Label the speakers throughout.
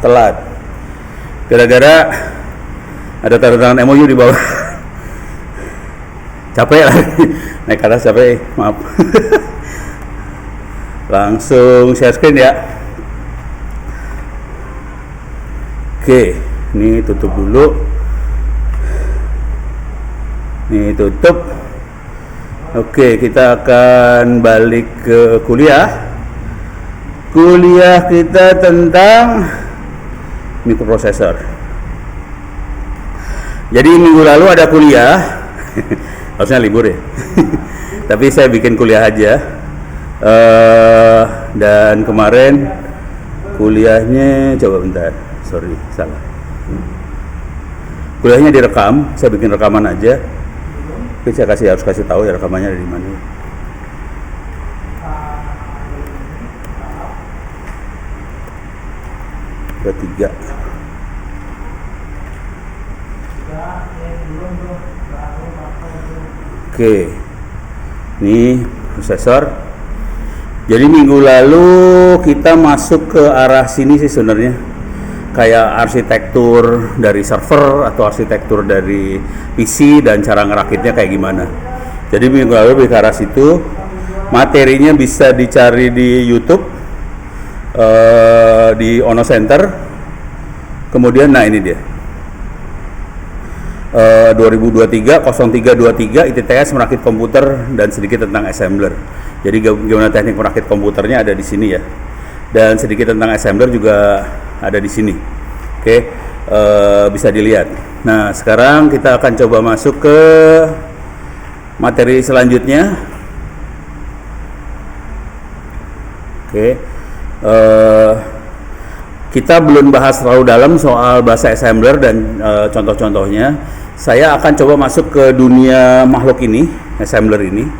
Speaker 1: telat. Gara-gara ada tanda tangan MOU di bawah. Capek lagi. Naik ke atas capek, maaf. Langsung share screen ya. Oke, ini tutup dulu. Ini tutup. Oke, kita akan balik ke kuliah. Kuliah kita tentang mikroprosesor. Jadi minggu lalu ada kuliah. Harusnya libur ya. Tapi saya bikin kuliah aja. Dan kemarin kuliahnya, coba bentar, sorry, salah. Kuliahnya direkam, saya bikin rekaman aja. Tapi saya harus kasih tahu ya rekamannya dari mana. Ketiga. Oke, ini prosesor. Jadi minggu lalu kita masuk ke arah sini sih sebenarnya, kayak arsitektur dari server atau arsitektur dari PC dan cara ngerakitnya kayak gimana. Jadi minggu lalu lebih ke arah situ. Materinya bisa dicari di YouTube, di Ono Center. Kemudian, nah ini dia. 2023 0323 ITTS merakit komputer dan sedikit tentang assembler. Jadi gimana teknik merakit komputernya ada di sini ya. Dan sedikit tentang assembler juga ada di sini. Oke, bisa dilihat. Nah, sekarang kita akan coba masuk ke materi selanjutnya. Oke. Kita belum bahas terlalu dalam soal bahasa assembler dan contoh-contohnya. Saya akan coba masuk ke dunia makhluk ini, assembler ini.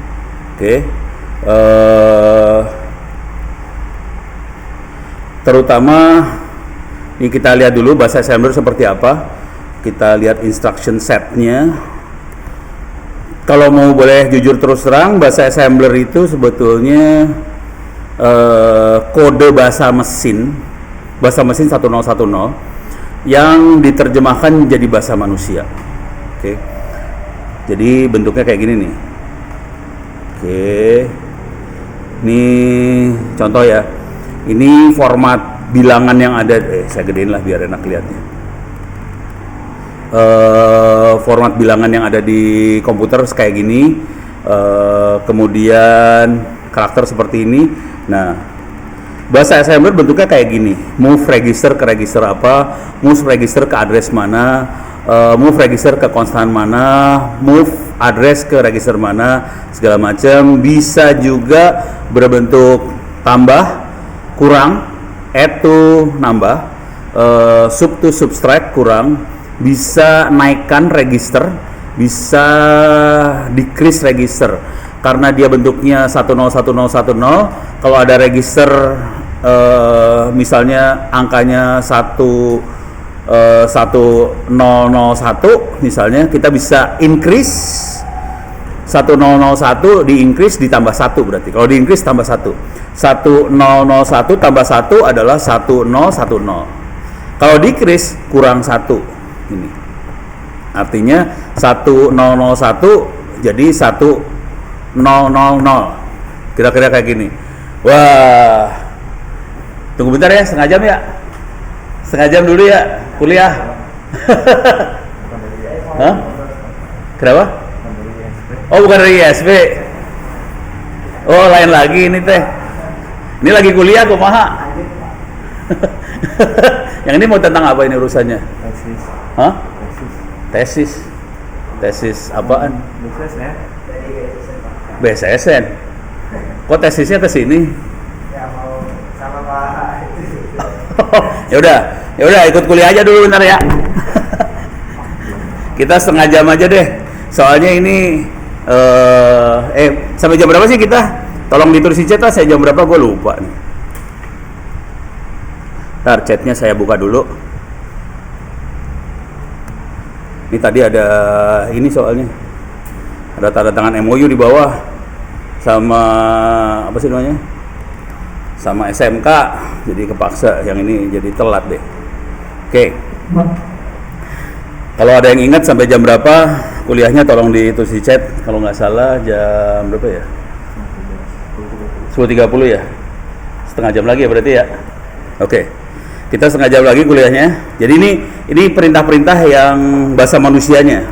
Speaker 1: Oke. Terutama ini kita lihat dulu bahasa assembler seperti apa. Kita lihat instruction setnya. Kalau mau boleh jujur terus terang, bahasa assembler itu sebetulnya kode bahasa mesin 1010 yang diterjemahkan jadi bahasa manusia. Oke. Jadi bentuknya kayak gini nih. Oke. Ini contoh ya. Ini format bilangan yang ada, saya gedein lah biar enak lihatnya. Format bilangan yang ada di komputer kayak gini. Kemudian karakter seperti ini. Nah, bahasa assembler bentuknya kayak gini. Move register ke register apa, move register ke address mana, move register ke konstan mana, move address ke register mana, segala macam. Bisa juga berbentuk tambah, kurang, add to nambah, sub to subtract kurang, bisa naikkan register, bisa decrease register. Karena dia bentuknya 101010, kalau ada register misalnya angkanya 1001 misalnya, kita bisa increase 1001 di increase ditambah 1 berarti. Kalau di increase tambah 1. 1001 tambah 1 adalah 1010. Kalau decrease kurang 1. Ini. Artinya 1001 jadi 1000. Kira-kira kayak gini. Wah. Tunggu bentar ya, setengah jam ya. Setengah jam dulu ya kuliah. Hah? Kenapa? Oh, bukan dari ISP. Oh, lain lagi ini teh. Ini lagi kuliah kumaha? Yang ini mau tentang apa ini urusannya?
Speaker 2: Tesis.
Speaker 1: Hah? Tesis. Tesis apaan? BSSN. Kok tesisnya ke sini?
Speaker 2: Ya mau sama Pak.
Speaker 1: Ya udah ikut kuliah aja dulu bentar ya. Kita setengah jam aja deh. Soalnya ini sampai jam berapa sih kita? Tolong ditulis di chat lah, saya jam berapa gue lupa nih. Ntar chatnya saya buka dulu. Ini tadi ada ini soalnya. Ada tanda tangan MOU di bawah. Sama apa sih namanya? Sama SMK, jadi kepaksa yang ini jadi telat deh. Oke. Kalau ada yang ingat sampai jam berapa kuliahnya, tolong ditulis di chat. Kalau nggak salah jam berapa ya? 10.30 ya? Setengah jam lagi ya berarti ya? Oke. Kita setengah jam lagi kuliahnya. Jadi ini perintah-perintah yang bahasa manusianya.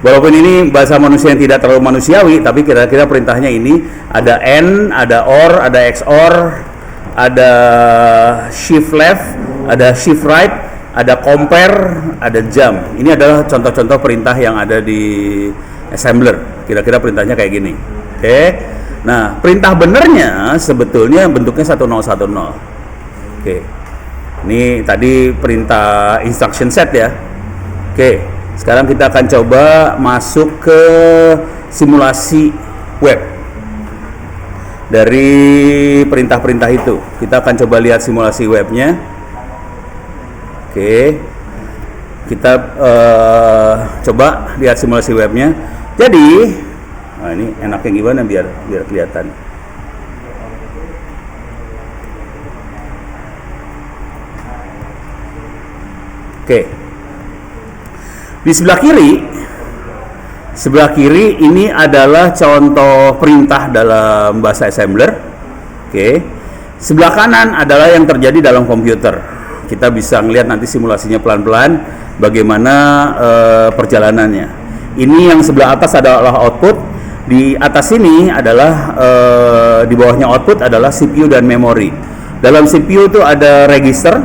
Speaker 1: Walaupun ini bahasa manusia yang tidak terlalu manusiawi, tapi kira-kira perintahnya ini ada AND, ada OR, ada XOR, ada shift left, ada shift right, ada compare, ada jump. Ini adalah contoh-contoh perintah yang ada di assembler. Kira-kira perintahnya kayak gini. Oke. Nah, perintah benernya sebetulnya bentuknya 1010. Oke. Ini tadi perintah instruction set ya. Oke. Sekarang kita akan coba masuk ke simulasi web. Dari perintah-perintah itu, kita akan coba lihat simulasi webnya. Oke, kita coba lihat simulasi webnya. Jadi, nah ini enaknya gimana biar kelihatan. Oke, di sebelah kiri ini adalah contoh perintah dalam bahasa assembler. Oke, sebelah kanan adalah yang terjadi dalam komputer. Kita bisa melihat nanti simulasinya pelan-pelan bagaimana perjalanannya. Ini yang sebelah atas adalah output, di atas ini adalah di bawahnya output adalah CPU dan memori. Dalam CPU itu ada register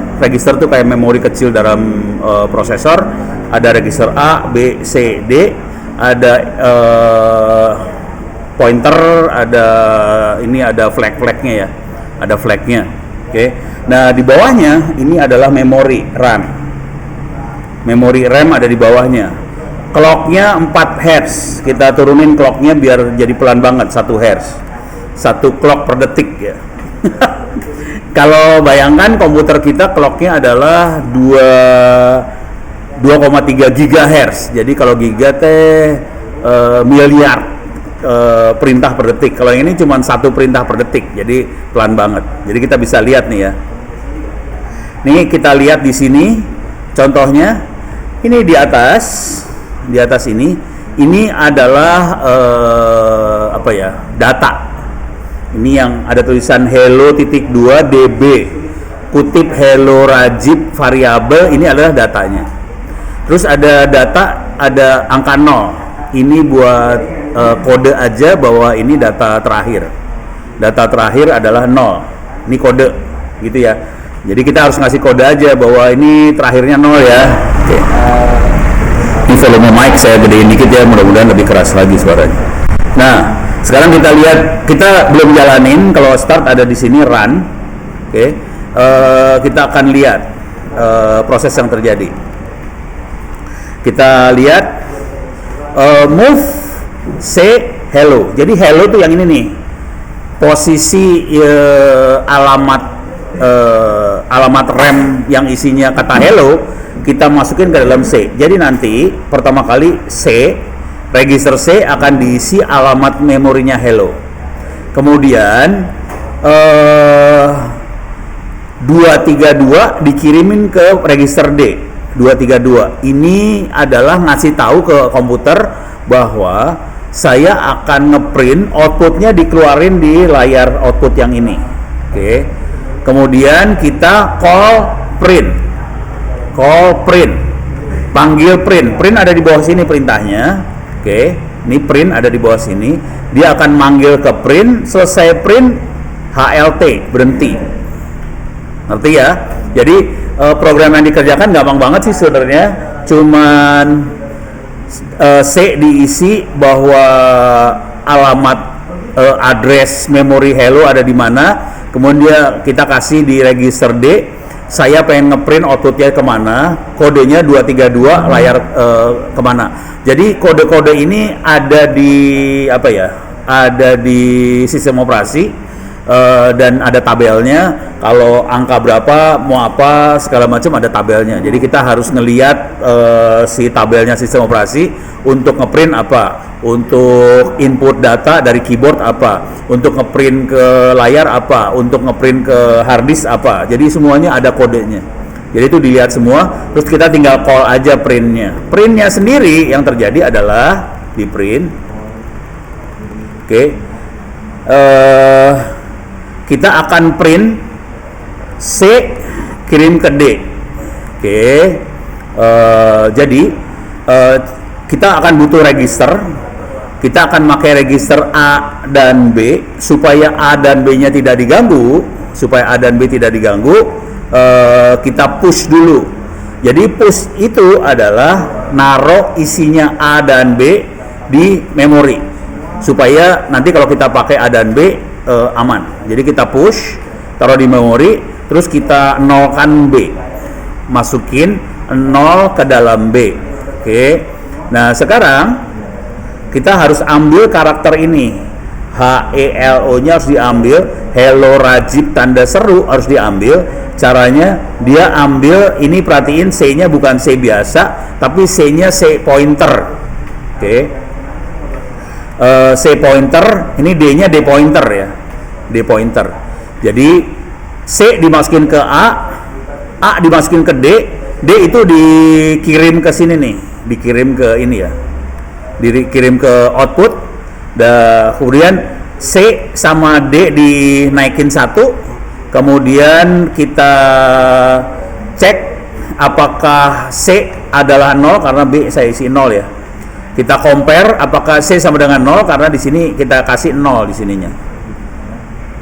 Speaker 1: itu kayak memori kecil dalam prosesor. Ada register A, B, C, D, ada pointer, ada flag-flagnya ya, ada flagnya. Oke. Nah, di bawahnya ini adalah memori RAM. Memori RAM ada di bawahnya. Clocknya 4 Hz. Kita turunin clocknya biar jadi pelan banget, 1 Hz. 1 clock per detik ya. Kalau bayangkan komputer kita clocknya adalah 2,3 GHz. Jadi kalau giga teh miliar perintah per detik. Kalau ini cuma 1 perintah per detik. Jadi pelan banget. Jadi kita bisa lihat nih ya. Nih kita lihat di sini contohnya. Ini di atas ini adalah data. Ini yang ada tulisan hello.2 db kutip hello Rajib variabel, ini adalah datanya. Terus ada data, ada angka 0. Ini buat kode aja bahwa ini data terakhir. Data terakhir adalah 0. Ini kode gitu ya. Jadi kita harus ngasih kode aja bahwa ini terakhirnya 0 ya. Oke. Ini volume mic saya gedein dikit ya, mudah-mudahan lebih keras lagi suaranya. Nah, sekarang kita lihat, kita belum jalanin. Kalau start ada di sini run. Oke. Kita akan lihat proses yang terjadi. Kita lihat move C hello. Jadi hello tuh yang ini nih. Posisi alamat RAM yang isinya kata hello kita masukin ke dalam C. Jadi nanti pertama kali register C akan diisi alamat memorinya hello. Kemudian 232 dikirimin ke register D. 232 ini adalah ngasih tahu ke komputer bahwa saya akan ngeprint, outputnya dikeluarin di layar output yang ini. Oke. Kemudian kita call print, panggil print ada di bawah sini perintahnya. Oke, ini print ada di bawah sini. Dia akan manggil ke print, selesai print HLT, berhenti. Ngerti ya? Jadi program yang dikerjakan gampang banget sih sebenarnya. Cuman C diisi bahwa alamat address memori hello ada di mana. Kemudian kita kasih di register D. Saya pengen ngeprint outputnya kemana, kodenya 232 layar kemana. Jadi kode-kode ini ada di ada di sistem operasi dan ada tabelnya. Kalau angka berapa, mau apa, segala macam ada tabelnya. Jadi kita harus ngelihat si tabelnya sistem operasi untuk ngeprint apa, untuk input data dari keyboard apa, untuk ngeprint ke layar apa, untuk ngeprint ke hard disk apa. Jadi semuanya ada kodenya. Jadi itu dilihat semua, terus kita tinggal call aja printnya. Printnya sendiri yang terjadi adalah di print. Oke. Kita akan print C kirim ke D. Oke. Jadi kita akan butuh register. Kita akan pakai register A dan B supaya A dan B-nya tidak diganggu. Supaya A dan B tidak diganggu, kita push dulu. Jadi push itu adalah naruh isinya A dan B di memori supaya nanti kalau kita pakai A dan B aman. Jadi kita push, taruh di memori, terus kita nolkan B, masukin 0 ke dalam B. Oke. Nah sekarang kita harus ambil karakter ini, HELO nya harus diambil, Hello Rajib tanda seru harus diambil. Caranya dia ambil ini, perhatiin C nya bukan C biasa tapi C nya C pointer. Oke. C pointer, ini D nya D pointer ya, D pointer. Jadi C dimasukin ke A dimasukin ke D itu dikirim ke sini nih, dikirim ke ini ya, dikirim ke output. Kemudian C sama D dinaikin 1, kemudian kita cek apakah C adalah 0 karena B saya isi 0 ya. Kita compare apakah C sama dengan 0 karena di sini kita kasih 0 di sininya.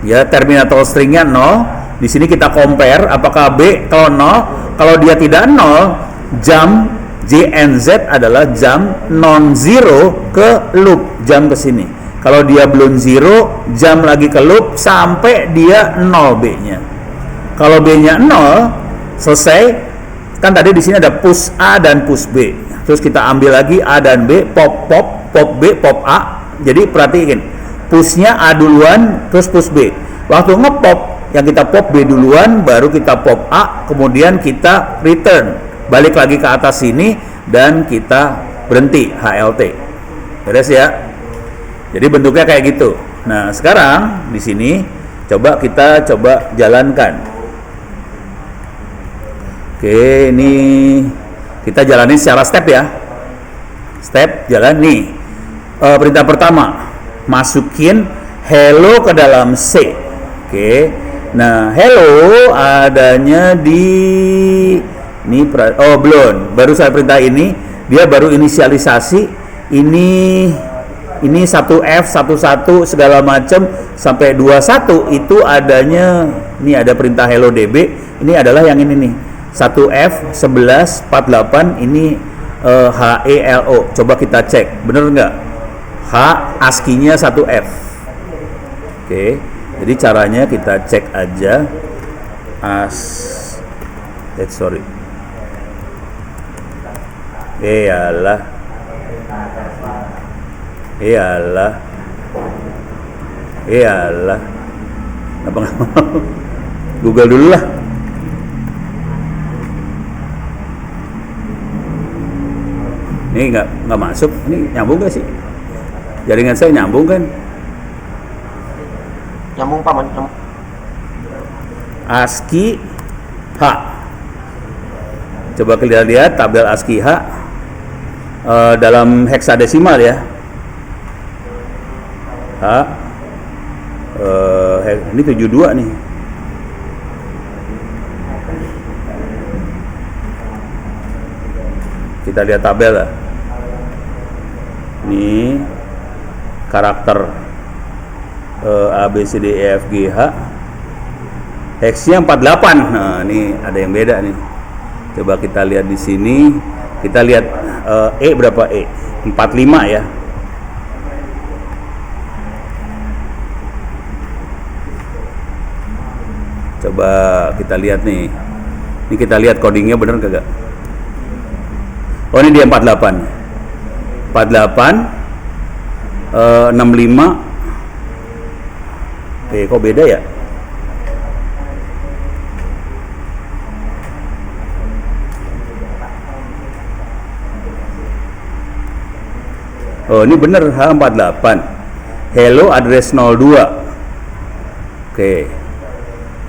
Speaker 1: Ya, terminator stringnya 0. Di sini kita compare apakah B kalau 0, kalau dia tidak 0, jump JNZ adalah jump non-zero ke loop, jump ke sini. Kalau dia belum zero, jump lagi ke loop sampai dia 0 B-nya. Kalau B-nya 0, selesai. Kan tadi di sini ada push A dan push B. Terus kita ambil lagi A dan B, pop B, pop A. Jadi perhatiin, push-nya A duluan, terus push B. Waktu ngepop, yang kita pop B duluan, baru kita pop A, kemudian kita return. Balik lagi ke atas sini dan kita berhenti HLT. Beres ya. Jadi bentuknya kayak gitu. Nah, sekarang di sini kita coba jalankan. Oke, ini kita jalanin secara step ya. Step jalan nih. Perintah pertama, masukin hello ke dalam C. Oke. Nah, hello adanya di ini belum. Baru saya perintah ini, dia baru inisialisasi ini 1F 11 segala macam sampai 21 itu adanya. Ini ada perintah hello DB. Ini adalah yang ini nih. 1F 11 48 ini HELO. Coba kita cek, bener nggak? H ASCII-nya 1F. Oke. Jadi caranya kita cek aja Iyalah. Apa nggak mau? Google dulu lah. Ini nggak masuk. Ini nyambung gak sih? Jaringan saya nyambung kan?
Speaker 2: Nyambung Pak, nyambung.
Speaker 1: ASCII H. Coba kita lihat tabel ASCII H dalam heksadesimal ya. Ini 72 nih. Kita lihat tabel lah. Ini karakter A B C D E F G H. Heksnya 48. Nah, ini ada yang beda nih. Coba kita lihat di sini. Kita lihat E berapa E? 45 ya. Coba kita lihat nih. Ini kita lihat codingnya bener kagak? Oh, ini dia 48. 65. Kok beda ya? Oh, ini bener H48. Hello address 02. Oke.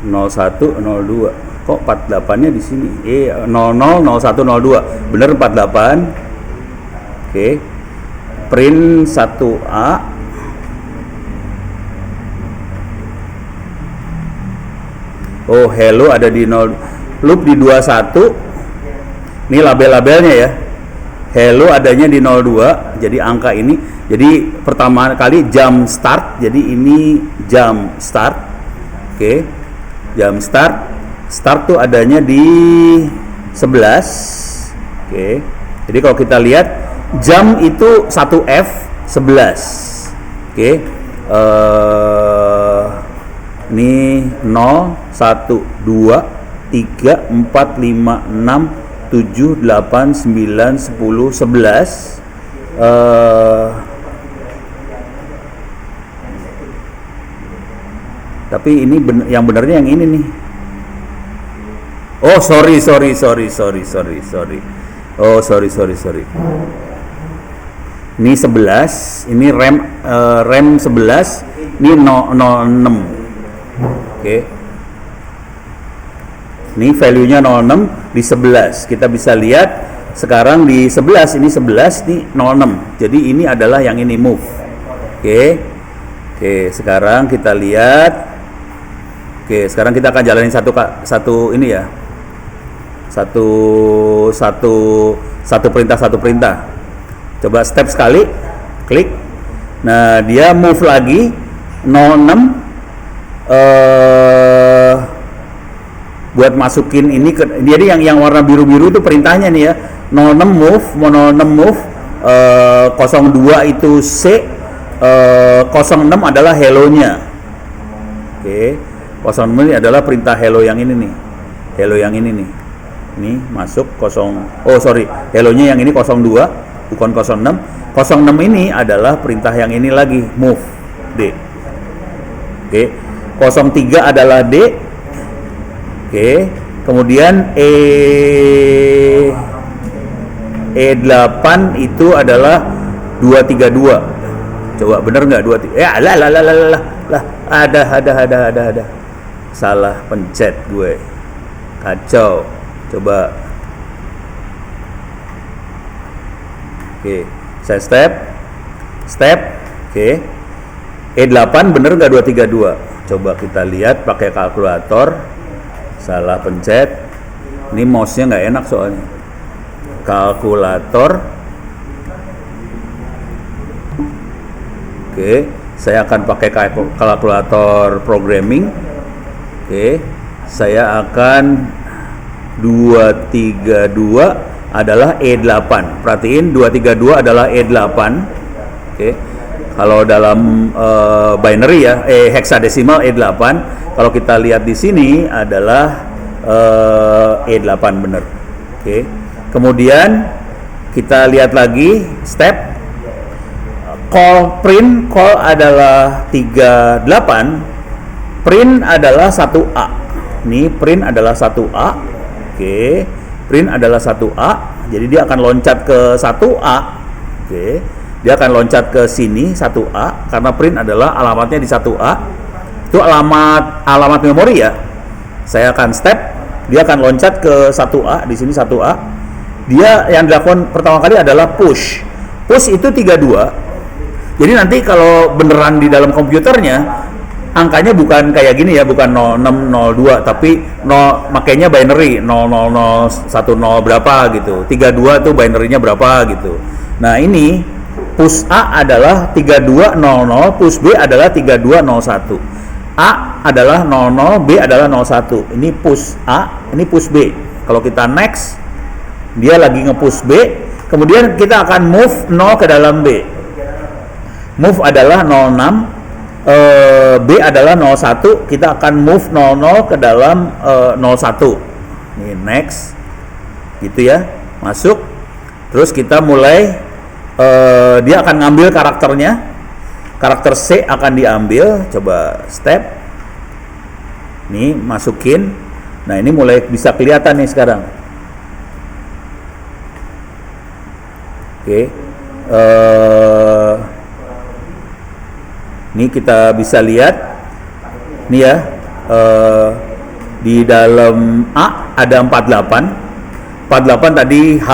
Speaker 1: 01 02. Kok 48-nya di sini? 00, 01, 02. Bener 48. Oke. Print 1A. Oh, hello ada di 0. Loop di 21. Ini label-labelnya ya. Hello adanya di 02. Jadi angka ini. Jadi pertama kali jam start. Jadi ini jam start. Oke. Jam start. Start tuh adanya di 11. Oke. Jadi kalau kita lihat jam itu 1F 11. Oke. Ini 0 1 2 3 4 5 6 7 8 9 10 11. Tapi ini yang benernya yang ini nih. Oh, sorry. Oh, sorry. Ini 11, ini RAM 11, ini 06. Oke. Ini value-nya 06 di 11. Kita bisa lihat sekarang di 11, ini 11, ini 06. Jadi ini adalah yang ini move. Oke. Oke, sekarang kita lihat. Oke, sekarang kita akan jalanin satu ini ya. Satu perintah. Coba step sekali, klik. Nah, dia move lagi 06 buat masukin ini jadi yang warna biru-biru itu perintahnya nih ya. 06 move, 02 itu C, 06 adalah hello-nya. Oke. 06 ini adalah perintah hello yang ini nih. Hello yang ini nih. Ini masuk hello-nya yang ini 02, bukan 06. 06 ini adalah perintah yang ini lagi, move D. Oke. 03 adalah D. Oke. Kemudian E8 itu adalah 232. Coba bener nggak 23? Ya ada. Salah pencet gue. Kacau. Coba. Oke, saya step. Oke. E8 bener nggak 232? Coba kita lihat pakai kalkulator. Salah pencet. Ini mouse-nya nggak enak soalnya. Kalkulator. Oke, saya akan pakai kalkulator programming. Oke, saya akan 232 adalah E8. Perhatiin 232 adalah E8. Oke. Kalau dalam binary ya, hexadesimal E8. Kalau kita lihat di sini adalah E8 bener. Oke. Kemudian kita lihat lagi step print adalah 38, print adalah 1A. Ini print adalah 1A. Oke, print adalah 1A. Jadi dia akan loncat ke 1A. Oke. Dia akan loncat ke sini 1A karena print adalah alamatnya di 1A. Itu alamat memori ya. Saya akan step, dia akan loncat ke 1A, di sini 1A. Dia yang dilakukan pertama kali adalah push. Push itu 32. Jadi nanti kalau beneran di dalam komputernya angkanya bukan kayak gini ya, bukan 0602 tapi makanya binary 00010 berapa gitu. 32 tuh binary-nya berapa gitu. Nah, ini push A adalah 3200, push B adalah 3201. A adalah 00, B adalah 01. Ini push A, ini push B. Kalau kita next, dia lagi nge-push B, kemudian kita akan move 0 ke dalam B. Move adalah 06, B adalah 01, kita akan move 00 ke dalam 01. Ini next, gitu ya, masuk. Terus kita mulai, dia akan ngambil karakternya, karakter C akan diambil. Coba step, nih masukin. Nah, ini mulai bisa kelihatan nih sekarang. Oke, ini kita bisa lihat nih ya, Di dalam A ada 48. 48 tadi H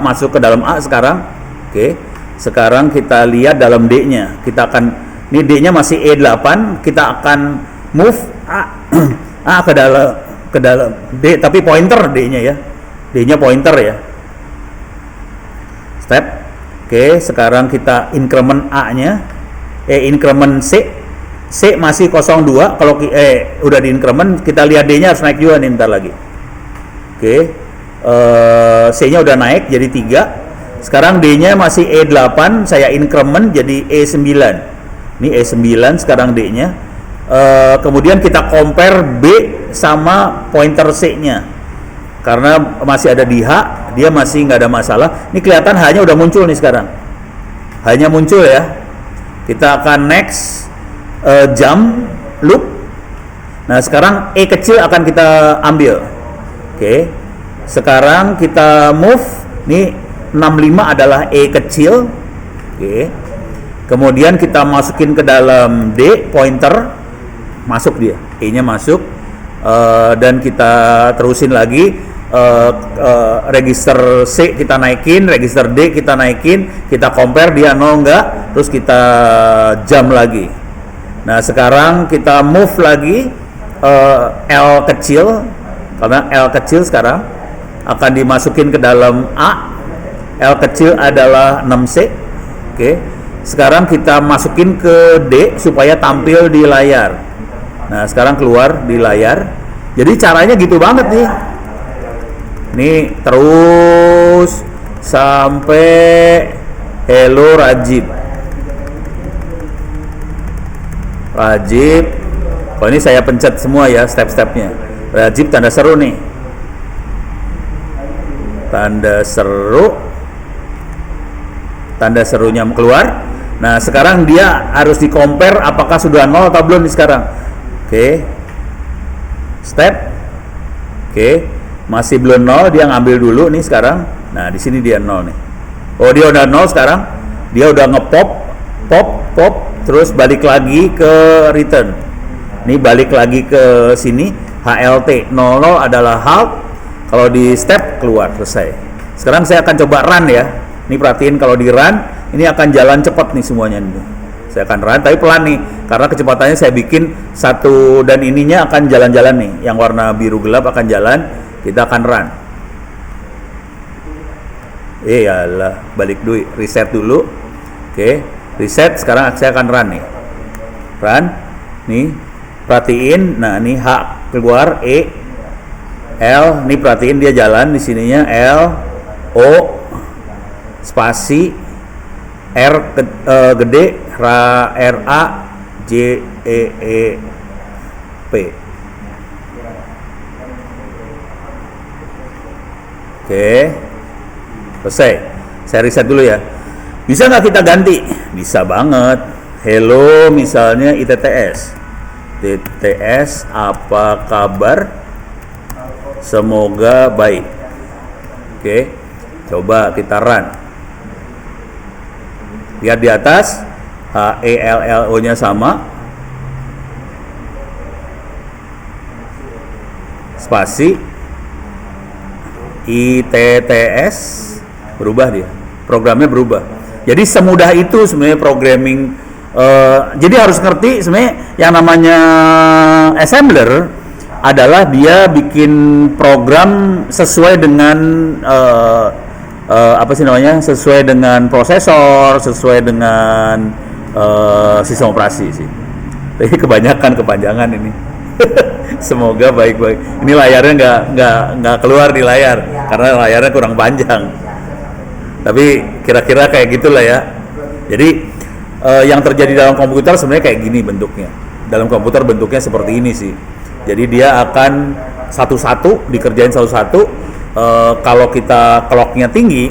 Speaker 1: masuk ke dalam A sekarang. Oke. Sekarang kita lihat dalam D-nya. Kita akan, ini D-nya masih E8, kita akan move A, A ke dalam D, tapi pointer D-nya ya. D-nya pointer ya. Step. Oke, sekarang kita increment A-nya. Increment C. C masih 02, kalau udah di increment, kita lihat D-nya harus naik juga nih ntar lagi. Oke. C-nya udah naik jadi 3. Sekarang D-nya masih E8, saya increment jadi E9. Ini E9 sekarang D-nya. Kemudian kita compare B sama pointer C-nya. Karena masih ada di H, dia masih nggak ada masalah. Ini kelihatan H-nya udah muncul nih sekarang. H-nya muncul ya. Kita akan next jump loop. Nah, sekarang E kecil akan kita ambil. Oke. Sekarang kita move. Nih 65 adalah E kecil. Oke. Kemudian kita masukin ke dalam D pointer, masuk dia, E-nya masuk. Dan kita terusin lagi, register C kita naikin, register D kita naikin, kita compare dia 0 enggak, terus kita jump lagi. Nah, sekarang kita move lagi, L kecil, karena L kecil sekarang akan dimasukin ke dalam A. L kecil adalah 6C. Oke. Sekarang kita masukin ke D supaya tampil di layar. Nah, sekarang keluar di layar. Jadi caranya gitu banget nih. Nih terus sampai hello Rajib. Rajib. Oh, ini saya pencet semua ya step-stepnya. Rajib tanda seru nih. Tanda seru. Tanda serunya keluar. Nah, sekarang dia harus di compare apakah sudah 0 atau belum nih sekarang. Oke. Step. Oke. Masih belum 0, dia ngambil dulu nih sekarang. Nah, di sini dia 0 nih. Oh, dia udah 0 sekarang. Dia udah ngepop, pop, terus balik lagi ke return. Ini balik lagi ke sini. HLT 00 adalah halt. Kalau di step keluar, selesai. Sekarang saya akan coba run ya. Ini perhatiin kalau di run, ini akan jalan cepat nih semuanya nih. Saya akan run, tapi pelan nih, karena kecepatannya saya bikin satu dan ininya akan jalan-jalan nih. Yang warna biru gelap akan jalan, kita akan run. Iyalah, balik dulu, reset dulu. Oke, reset. Sekarang saya akan run nih. Run, nih, perhatiin. Nah, ini H keluar, E, L. Nih perhatiin dia jalan di sininya L, O. Spasi R gede, R A J E P. Oke, selesai. Saya reset dulu ya. Bisa nggak kita ganti? Bisa banget. Hello misalnya ITTS. ITTS apa kabar? Semoga baik. Oke, coba kita run. Lihat di atas, HELLO-nya sama. Spasi ITTS berubah dia. Programnya berubah. Jadi semudah itu sebenarnya programming. Jadi harus ngerti sebenarnya yang namanya assembler adalah dia bikin program sesuai dengan sesuai dengan prosesor, sesuai dengan sistem operasi sih. Tapi kebanyakan kepanjangan ini. Semoga baik-baik. Ini layarnya nggak keluar di layar karena layarnya kurang panjang. Tapi kira-kira kayak gitulah ya. Jadi yang terjadi dalam komputer sebenarnya kayak gini bentuknya. Dalam komputer bentuknya seperti ini sih. Jadi dia akan satu-satu dikerjain satu-satu. Kalau kita clocknya tinggi,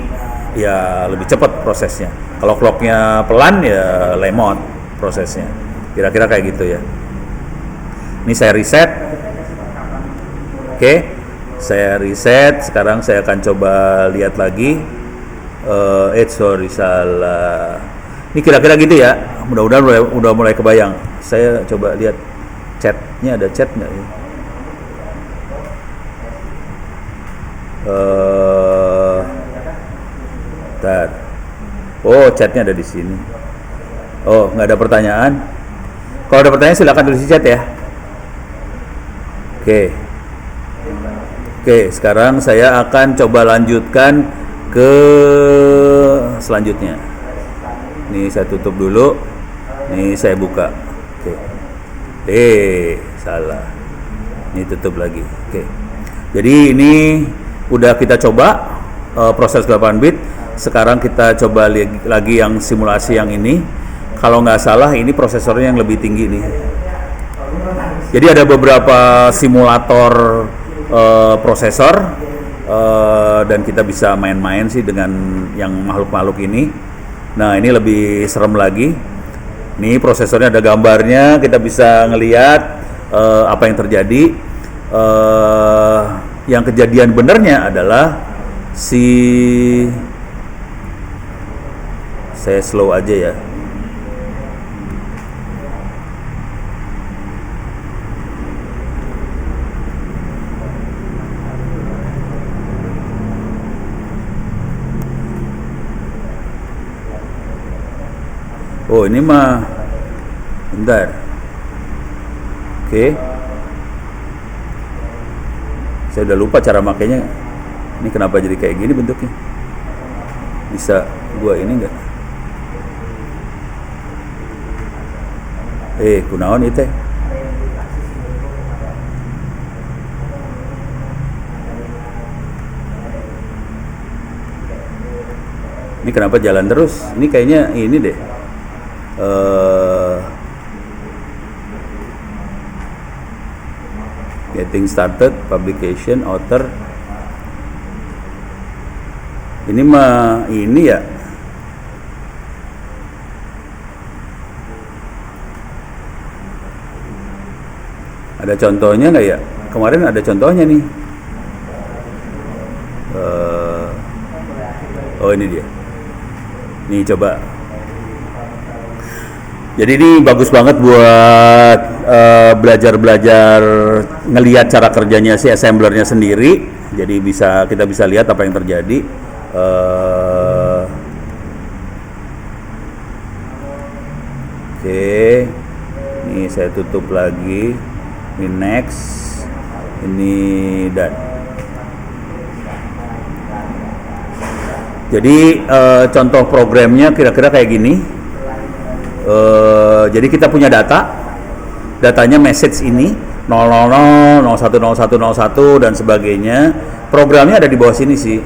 Speaker 1: ya lebih cepat prosesnya. Kalau clocknya pelan, ya lemot prosesnya. Kira-kira kayak gitu ya. Ini saya reset. Oke, saya reset. Sekarang saya akan coba lihat lagi. Sorry salah. Ini kira-kira gitu ya. Mudah-mudahan udah mulai kebayang. Saya coba lihat chatnya, ada chat nggak ya? Bentar. Oh, chatnya ada di sini. Oh, nggak ada pertanyaan. Kalau ada pertanyaan silakan tulis di chat ya. Oke, sekarang saya akan coba lanjutkan ke selanjutnya. Ini saya tutup dulu. Ini saya buka. Salah. Ini tutup lagi. Jadi ini udah kita coba proses 8 bit. Sekarang kita coba lagi yang simulasi yang ini. Kalau nggak salah ini prosesornya yang lebih tinggi nih. Jadi ada beberapa simulator prosesor dan kita bisa main-main sih dengan yang makhluk-makhluk ini. Nah, ini lebih serem lagi. Ini prosesornya ada gambarnya, kita bisa ngelihat apa yang terjadi. Yang kejadian benernya adalah saya slow aja ya. Oh, ini mah bentar. Saya udah lupa cara makainya. Ini kenapa jadi kayak gini bentuknya? Bisa gua ini enggak? Kunaon itu? Ini kenapa jalan terus? Ini kayaknya ini deh. Getting started, publication, author. Ini mah ini ya. Ada contohnya nggak ya? Kemarin ada contohnya nih. Oh, ini dia. Nih coba. Jadi ini bagus banget buat belajar-belajar ngelihat cara kerjanya si assemblernya sendiri. Jadi kita bisa lihat apa yang terjadi. Ini saya tutup lagi. Ini next. Ini done. Jadi contoh programnya kira-kira kayak gini. Jadi kita punya datanya message ini 000, 010101 dan sebagainya. Programnya ada di bawah sini sih.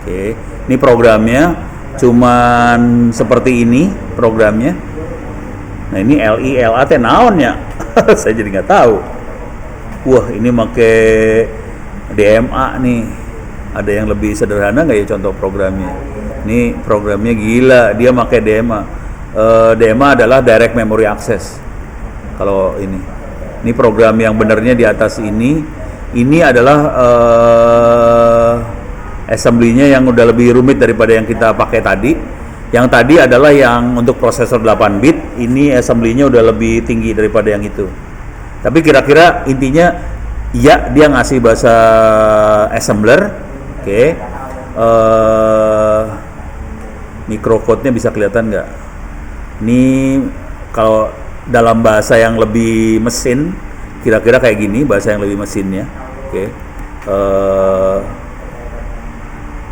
Speaker 1: Ini programnya cuman seperti ini programnya. Nah, ini LILAT naonnya? Saya jadi nggak tahu. Wah, ini make DMA nih. Ada yang lebih sederhana nggak ya contoh programnya? Ini programnya gila, dia make DMA. DMA adalah Direct Memory Access. Kalau ini program yang benernya di atas ini adalah assembly-nya yang udah lebih rumit daripada yang kita pakai tadi. Yang tadi adalah yang untuk prosesor 8 bit, ini assembly-nya udah lebih tinggi daripada yang itu. Tapi kira-kira intinya ya dia ngasih bahasa assembler. Microcode-nya bisa kelihatan nggak? Ini kalau dalam bahasa yang lebih mesin, kira-kira kayak gini bahasa yang lebih mesinnya.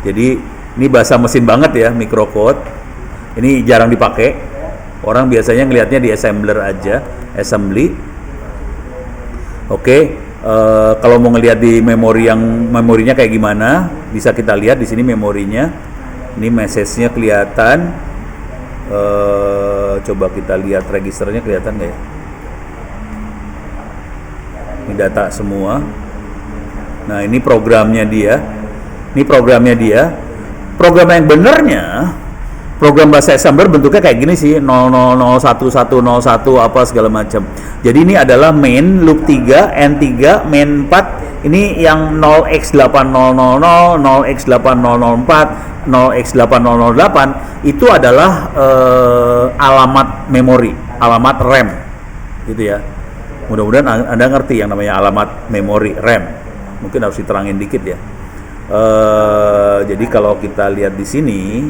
Speaker 1: Jadi ini bahasa mesin banget ya, microcode. Ini jarang dipakai. Orang biasanya ngelihatnya di assembler aja, assembly. Kalau mau ngelihat di memorinya kayak gimana, bisa kita lihat di sini memorinya. Ini message-nya kelihatan. Coba kita lihat registernya kelihatan nggak ya? Ini data semua. Nah, ini programnya dia. Program yang benernya, program bahasa assembler bentuknya kayak gini sih, 00010101 apa segala macam. Jadi ini adalah main loop 3, N3, main 4. Ini yang 0x8000, 0x8004, 0x8008 itu adalah alamat memori, alamat RAM, gitu ya. Mudah-mudahan Anda ngerti yang namanya alamat memori RAM. Mungkin harus diterangin dikit ya. Jadi kalau kita lihat di sini,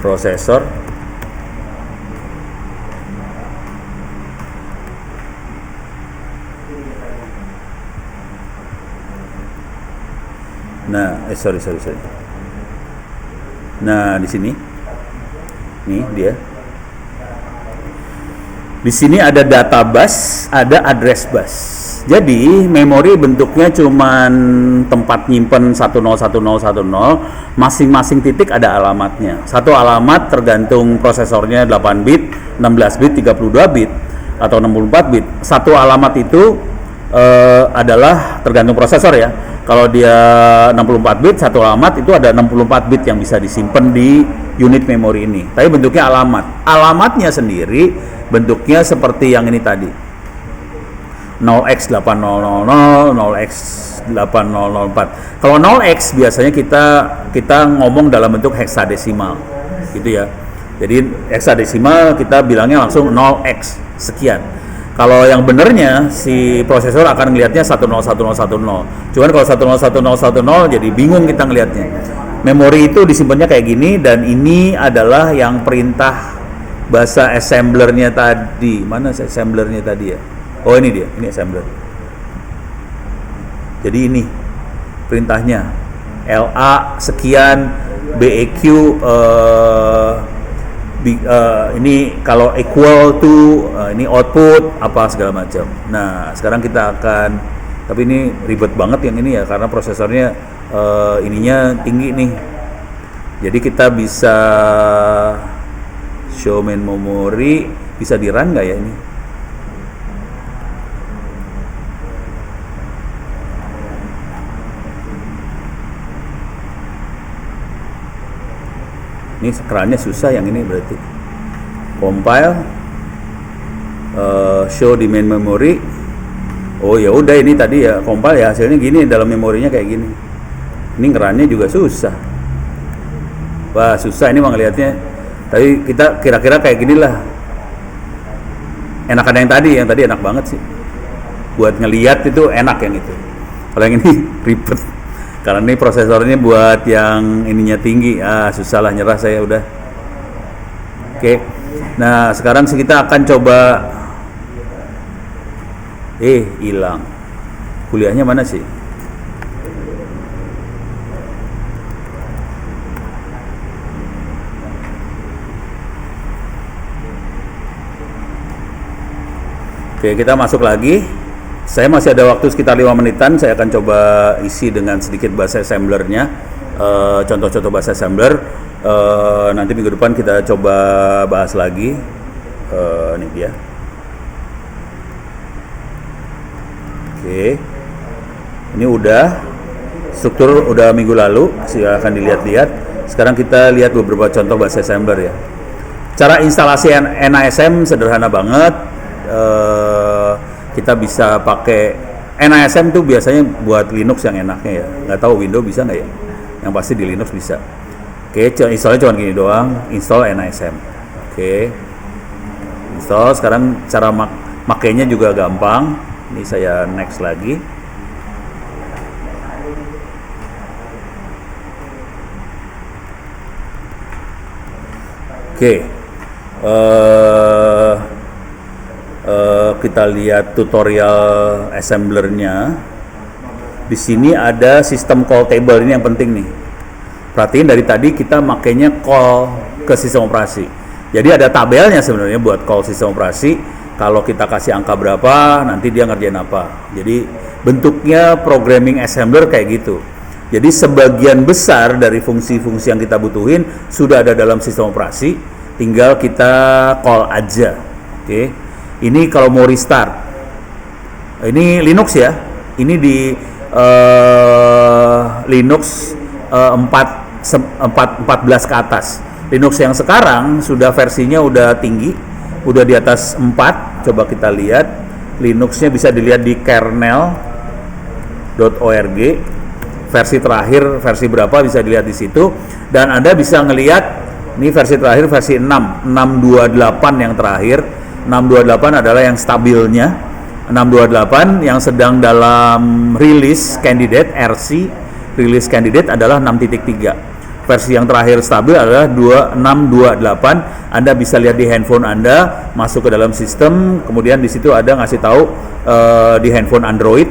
Speaker 1: prosesor, nah, sorry. Nah, di sini, nih dia. Di sini ada data bus, ada address bus. Jadi memori bentuknya cuman tempat nyimpen 101010, masing-masing titik ada alamatnya. Satu alamat tergantung prosesornya 8 bit, 16 bit, 32 bit atau 64 bit. Satu alamat itu adalah tergantung prosesor ya. Kalau dia 64 bit, satu alamat itu ada 64 bit yang bisa disimpan di unit memori ini. Tapi bentuknya alamat. Alamatnya sendiri bentuknya seperti yang ini tadi. 0x8000, 0x8004. Kalau 0x biasanya kita ngomong dalam bentuk heksadesimal, gitu ya. Jadi heksadesimal kita bilangnya langsung 0x sekian. Kalau yang benernya si prosesor akan ngelihatnya 101010. Cuman kalau 101010 jadi bingung kita ngelihatnya. Memori itu disimpannya kayak gini, dan ini adalah yang perintah bahasa assemblernya tadi. Mana assemblernya tadi ya? Oh, ini dia, ini assembler. Jadi ini perintahnya LA sekian BEQ, ini kalau equal to, ini output apa segala macam. Nah, sekarang kita akan, tapi ini ribet banget yang ini ya, karena prosesornya ininya tinggi nih. Jadi kita bisa show main memory, bisa di run nggak ya ini? Ini kerannya susah yang ini berarti. Compile, show di main memory. Oh ya udah, ini tadi ya compile ya, hasilnya gini, dalam memorinya kayak gini. Ini kerannya juga susah. Wah, susah ini mah ngelihatnya. Tapi kita kira-kira kayak gini lah. Enakan yang tadi enak banget sih. Buat ngelihat itu enak yang itu. Kalau yang ini ribet. Karena ini prosesornya buat yang ininya tinggi, susah lah, nyerah saya udah. Oke, nah sekarang kita akan coba. Hilang. Kuliahnya mana sih? Oke, kita masuk lagi. Saya masih ada waktu sekitar 5 menitan, saya akan coba isi dengan sedikit bahasa assemblernya, contoh-contoh bahasa assembler. Nanti minggu depan kita coba bahas lagi. Ini dia. Oke, ini udah struktur udah minggu lalu, silahkan dilihat-lihat. Sekarang kita lihat beberapa contoh bahasa assembler ya. Cara instalasi NASM sederhana banget. Kita bisa pakai NASM tuh biasanya buat Linux yang enaknya ya. Nggak tahu Windows bisa nggak ya? Yang pasti di Linux bisa. Oke, installnya cuma gini doang, install NASM. Oke, install. Sekarang cara makainya juga gampang. Ini saya next lagi. Oke, kita lihat tutorial assemblernya. Di sini ada sistem call table, ini yang penting nih. Perhatiin dari tadi kita makainya call ke sistem operasi. Jadi ada tabelnya sebenarnya buat call sistem operasi. Kalau kita kasih angka berapa, nanti dia ngerjain apa. Jadi bentuknya programming assembler kayak gitu. Jadi sebagian besar dari fungsi-fungsi yang kita butuhin sudah ada dalam sistem operasi, tinggal kita call aja. Oke. Ini kalau mau restart, ini Linux ya, ini di Linux 14 ke atas. Linux yang sekarang sudah versinya udah tinggi, udah di atas 4. Coba kita lihat, Linuxnya bisa dilihat di kernel.org, versi terakhir, versi berapa bisa dilihat di situ, dan Anda bisa ngelihat ini versi terakhir, versi 6.28 yang terakhir. 628 adalah yang stabilnya. 628 yang sedang dalam release candidate RC, release candidate adalah 6.3. Versi yang terakhir stabil adalah 2628. Anda bisa lihat di handphone Anda, masuk ke dalam sistem, kemudian di situ ada ngasih tahu di handphone Android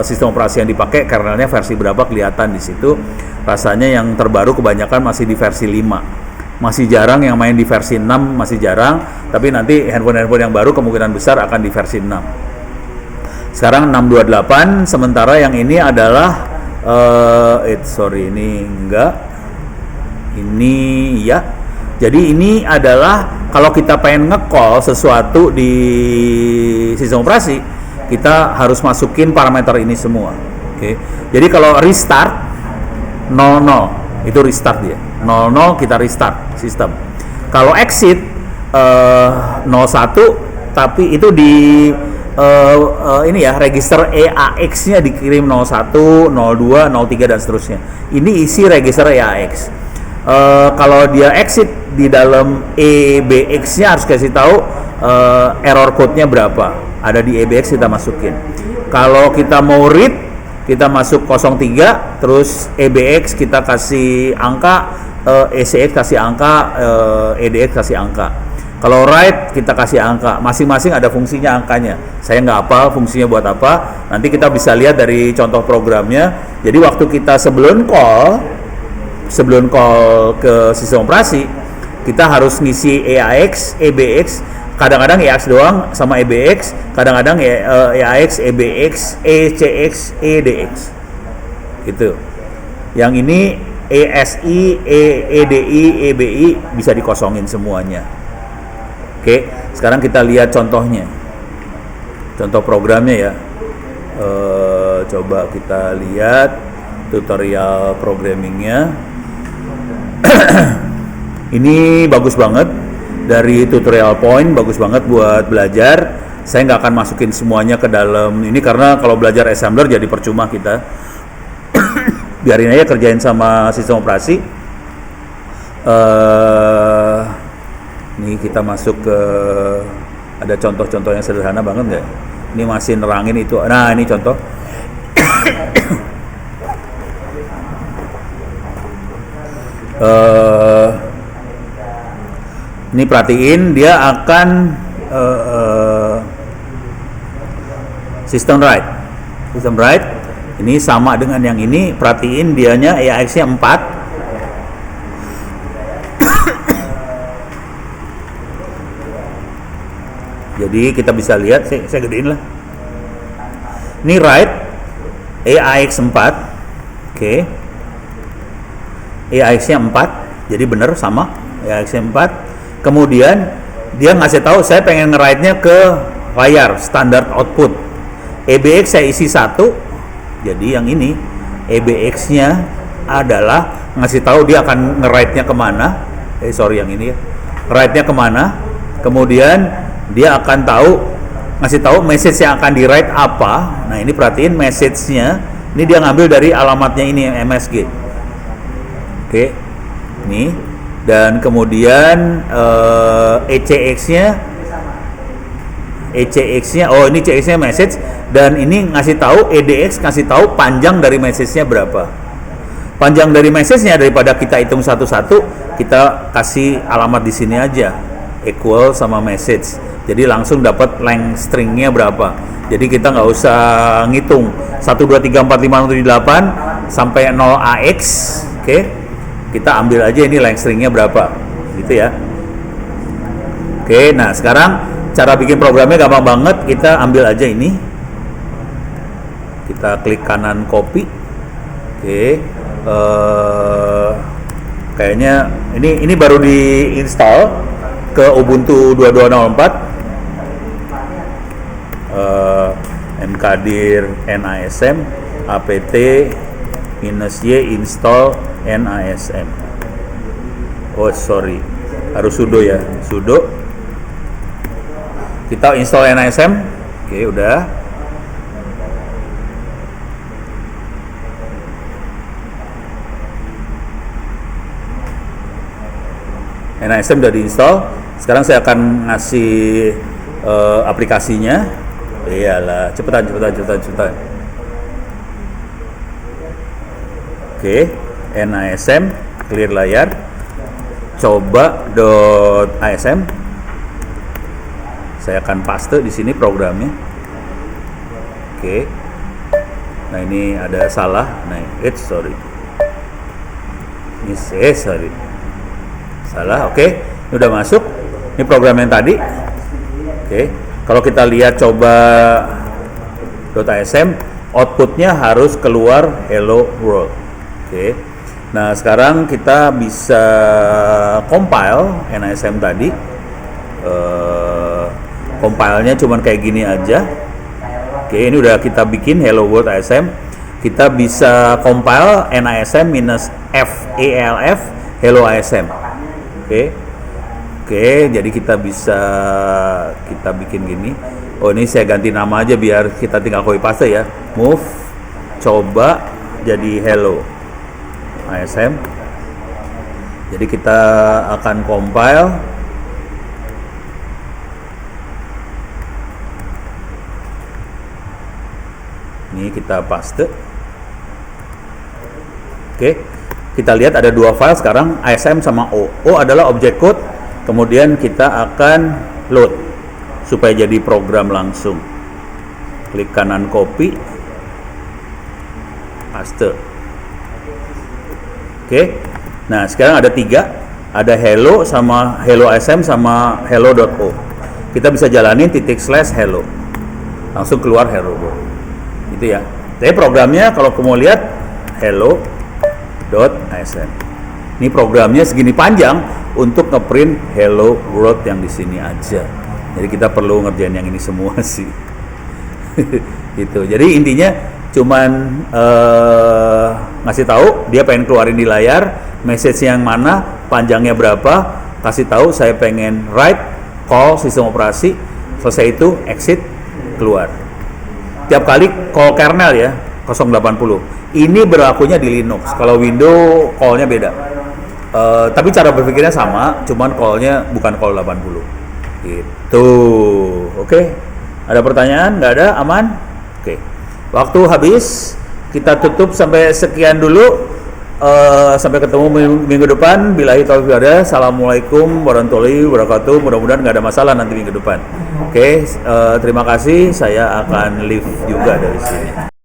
Speaker 1: sistem operasi yang dipakai, kernelnya versi berapa kelihatan di situ. Rasanya yang terbaru kebanyakan masih di versi 5. Masih jarang yang main di versi 6, masih jarang, tapi nanti handphone-handphone yang baru kemungkinan besar akan di versi 6. Sekarang 628, sementara yang ini adalah ini enggak. Ini ya. Jadi ini adalah kalau kita pengen nge-call sesuatu di sistem operasi, kita harus masukin parameter ini semua. Oke. Jadi kalau restart 00 itu restart dia. 00 kita restart sistem. Kalau exit 01 tapi itu di ini ya, register EAX-nya dikirim 01, 02, 03 dan seterusnya. Ini isi register EAX. Kalau dia exit di dalam EBX-nya harus kasih tahu error code-nya berapa. Ada di EBX kita masukin. Kalau kita mau read, kita masuk 03, terus EBX kita kasih angka, ECX kasih angka, EDX kasih angka. Kalau write kita kasih angka, masing-masing ada fungsinya angkanya. Saya nggak hafal fungsinya buat apa. Nanti kita bisa lihat dari contoh programnya. Jadi waktu kita sebelum call ke sistem operasi, kita harus ngisi EAX, EBX. Kadang-kadang EAX doang sama EBX, kadang-kadang EAX, EBX, ECX, EDX. Gitu. Yang ini ESI, EDI, EBI bisa dikosongin semuanya. Oke, sekarang kita lihat contohnya. Contoh programnya ya. Coba kita lihat tutorial programmingnya. Ini bagus banget. Dari tutorial point, bagus banget buat belajar. Saya nggak akan masukin semuanya ke dalam ini karena kalau belajar assembler jadi percuma kita. Biarin aja kerjain sama sistem operasi. Ini kita masuk ke, ada contoh-contoh yang sederhana banget nggak? Ini masih nerangin itu. Nah ini contoh. Ini perhatiin dia akan sistem write. Sistem write ini sama dengan yang ini. Perhatiin dianya EAX-nya 4. Jadi kita bisa lihat, saya gedein lah. Ini write EAX 4. Oke. EAX-nya 4. Jadi benar sama EAX-nya 4. Kemudian dia ngasih tahu saya pengen nge-write-nya ke layar standard output. EBX saya isi 1. Jadi yang ini EBX-nya adalah ngasih tahu dia akan nge-write-nya kemana. Yang ini ya. Write-nya kemana. Kemudian dia akan ngasih tahu message yang akan di-write apa. Nah, ini perhatiin message-nya. Ini dia ngambil dari alamatnya ini MSG. Oke. Ini. Dan kemudian ECX-nya, oh ini CX-nya message, dan ini ngasih tahu EDX ngasih tahu panjang dari message-nya berapa. Panjang dari message-nya daripada kita hitung satu-satu, kita kasih alamat di sini aja, equal sama message. Jadi langsung dapat length string-nya berapa. Jadi kita nggak usah ngitung 1 2 3 4 5 6 7 8 sampai 0 AX, oke? Kita ambil aja ini length string-nya berapa, gitu ya. Oke, nah sekarang cara bikin programnya gampang banget. Kita ambil aja ini, kita klik kanan copy. Oke, kayaknya ini baru diinstal ke Ubuntu 2204. mkdir NASM apt -y install NASM. Oh sorry, harus sudo ya, sudo. Kita install NASM. Oke, udah. NASM udah diinstal. Sekarang saya akan ngasih aplikasinya. Iyalah, cepetan. Oke, NASM, clear layar. Coba.asm. Saya akan paste di sini programnya. Oke. Nah, ini ada salah. Nah, sorry. Salah. Oke. Ini udah masuk. Ini program yang tadi. Oke. Kalau kita lihat coba.asm, outputnya harus keluar hello world. Oke. Nah, sekarang kita bisa compile NASM tadi. Compile-nya cuman kayak gini aja. Oke, ini udah kita bikin hello world ASM. Kita bisa compile NASM minus FALF hello ASM. Oke, jadi kita bikin gini. Oh, ini saya ganti nama aja biar kita tinggal copy paste ya. Move coba jadi hello ASM. Jadi kita akan compile. Ini kita paste. Oke, kita lihat ada dua file sekarang, ASM sama O. O adalah object code, kemudian kita akan load supaya jadi program langsung. Klik kanan copy, paste. Oke, nah sekarang ada tiga, ada hello sama hello ASM sama hello.o. Kita bisa jalanin /hello, langsung keluar hello. Itu ya. Tapi programnya kalau kamu lihat hello.asm. Ini programnya segini panjang untuk ngeprint hello world yang di sini aja. Jadi kita perlu ngerjain yang ini semua sih. Gitu. Jadi intinya cuman ngasih tahu dia pengen keluarin di layar message yang mana, panjangnya berapa, kasih tahu saya pengen write, call sistem operasi, selesai itu exit, keluar. Tiap kali call kernel ya 080. Ini berlakunya di Linux. Kalau Windows call-nya beda. Tapi cara berpikirnya sama, cuman call-nya bukan call 80. Gitu. Oke. Ada pertanyaan? Nggak ada? Aman? Oke. Waktu habis. Kita tutup sampai sekian dulu. Sampai ketemu minggu depan. Billahi taufiq wal hidayah. Assalamualaikum warahmatullahi wabarakatuh. Mudah-mudahan nggak ada masalah nanti minggu depan. Oke, terima kasih. Saya akan leave juga dari sini.